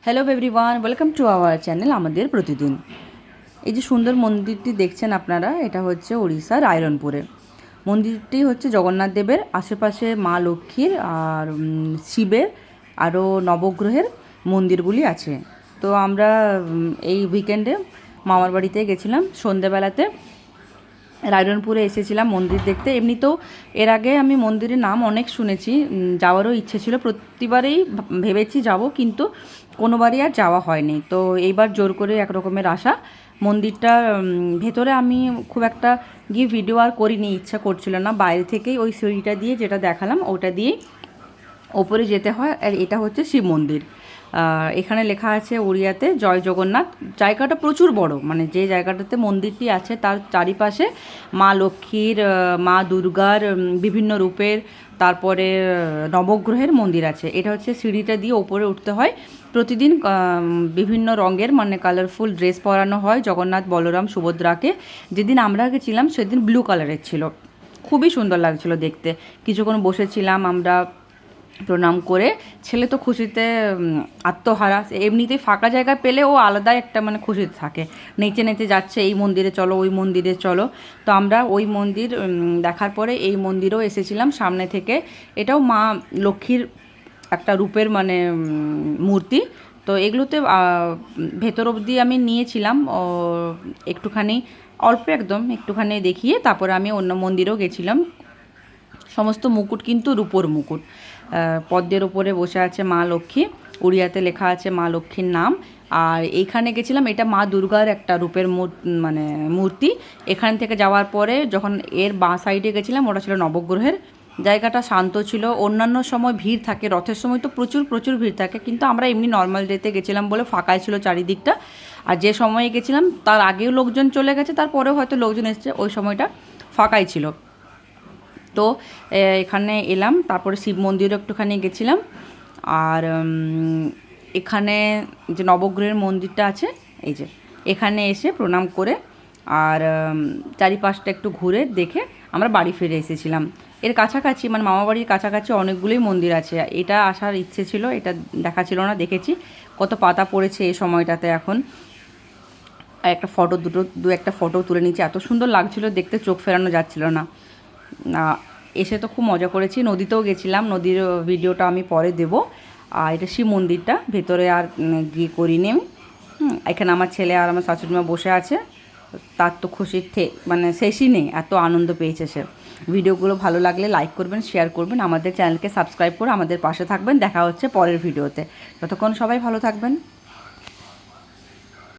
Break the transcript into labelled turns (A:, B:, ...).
A: Hello everyone, welcome to our channel আমাদের প্রতিদিন। এই যে সুন্দর মন্দিরটি দেখছেন আপনারা, এটা হচ্ছে উড়িষ্যার রায়রনপুরে। মন্দিরটি হচ্ছে জগন্নাথ দেবের, আশেপাশে মা লক্ষ্মীর আর শিবের আরও নবগ্রহের মন্দিরগুলি আছে। তো আমরা এই উইকেন্ডে মামার বাড়িতে গেছিলাম সন্ধেবেলাতে। রায়রনপুরে এসেছিলাম মন্দির দেখতে। এমনিতেও এর আগে আমি মন্দিরের নাম অনেক শুনেছি, যাওয়ারও ইচ্ছে ছিল, প্রতিবারেই ভেবেছি যাব, কিন্তু কোনোবারই আর যাওয়া হয়নি। তো এইবার জোর করে এক রকমের আশা। মন্দিরটা ভেতরে আমি খুব একটা গিয়ে ভিডিও আর করিনি, ইচ্ছা করছিল না। বাইরে থেকেই ওই সিঁড়িটা দিয়ে যেটা দেখালাম ওটা দিয়েই ওপরে যেতে হয়। আর এটা হচ্ছে শিব মন্দির। এখানে লেখা আছে উড়িয়াতে জয় জগন্নাথ। জায়গাটা প্রচুর বড়, মানে যে জায়গাটাতে মন্দিরটি আছে তার চারিপাশে মা লক্ষ্মীর, মা দুর্গার বিভিন্ন রূপের, তারপরে নবগ্রহের মন্দির আছে। এটা হচ্ছে সিঁড়িটা দিয়ে ওপরে উঠতে হয়। প্রতিদিন বিভিন্ন রঙের, মানে কালারফুল ড্রেস পরানো হয় জগন্নাথ, বলরাম, সুভদ্রাকে। যেদিন আমরা গেছিলাম সেদিন ব্লু কালারের ছিল, খুবই সুন্দর লাগছিল দেখতে। কিছুক্ষণ বসেছিলাম আমরা, প্রণাম করে। ছেলে তো খুশিতে আত্মহারা। এমনিতেই ফাঁকা জায়গা পেলে ও আলাদাই একটা মানে খুশিতে থাকে, নেচে নেচে যাচ্ছে, এই মন্দিরে চলো, ওই মন্দিরে চলো। তো আমরা ওই মন্দির দেখার পরে এই মন্দিরেও এসেছিলাম সামনে থেকে। এটাও মা লক্ষ্মীর একটা রূপের মানে মূর্তি। তো এগুলোতে ভেতর অবধি আমি নিয়েছিলাম একটুখানি, অল্প একদম একটুখানি দেখিয়ে তারপরে আমি অন্য মন্দিরেও গেছিলাম। সমস্ত মুকুট কিন্তু রূপোর মুকুট। পদ্মের ওপরে বসে আছে মা লক্ষ্মী, উড়িয়াতে লেখা আছে মা লক্ষ্মীর নাম। আর এইখানে গেছিলাম, এটা মা দুর্গার একটা রূপের মানে মূর্তি। এখান থেকে যাওয়ার পরে যখন এর বাঁ সাইডে গেছিলাম, ওটা ছিল নবগ্রহের। জায়গাটা শান্ত ছিল। অন্যান্য সময় ভিড় থাকে, রথের সময় তো প্রচুর প্রচুর ভিড় থাকে, কিন্তু আমরা এমনি নর্মাল ডেতে গেছিলাম বলে ফাঁকাই ছিল চারিদিকটা। আর যে সময়ে গেছিলাম তার আগেও লোকজন চলে গেছে, তারপরেও হয়তো লোকজন এসেছে, ওই সময়টা ফাঁকাই ছিল। তো এখানে এলাম, তারপরে শিব মন্দিরও একটুখানি গেছিলাম। আর এখানে যে নবগ্রহের মন্দিরটা আছে, এই যে এখানে এসে প্রণাম করে আর চারিপাশটা একটু ঘুরে দেখে আমরা বাড়ি ফিরে এসেছিলাম। এর কাছাকাছি, মানে মামাবাড়ির কাছাকাছি অনেকগুলোই মন্দির আছে। এটা আসার ইচ্ছে ছিল, এটা দেখা ছিল না, দেখেছি কত পাতা পড়েছে এই সময়টাতে এখন। আর একটা ফটো, দু একটা ফটো তুলে নিয়েছি, এত সুন্দর লাগছিল দেখতে, চোখ ফেরানো যাচ্ছিল না। এসে তো খুব মজা করেছি। নদীতেও গেছিলাম, নদীর ভিডিওটা আমি পরে দেবো। আর এটা শিব মন্দিরটা ভেতরে আর গিয়ে করিনি আমি। এখানে আমার ছেলে আর আমার শাশুড়িমা বসে আছে। তার তো খুশির মানে শেষই নেই, এত আনন্দ পেয়েছে সে। ভিডিওগুলো ভালো লাগলে লাইক করবেন, শেয়ার করবেন, আমাদের চ্যানেলকে সাবস্ক্রাইব করে আমাদের পাশে থাকবেন। দেখা হচ্ছে পরের ভিডিওতে। ততক্ষণ সবাই ভালো থাকবেন।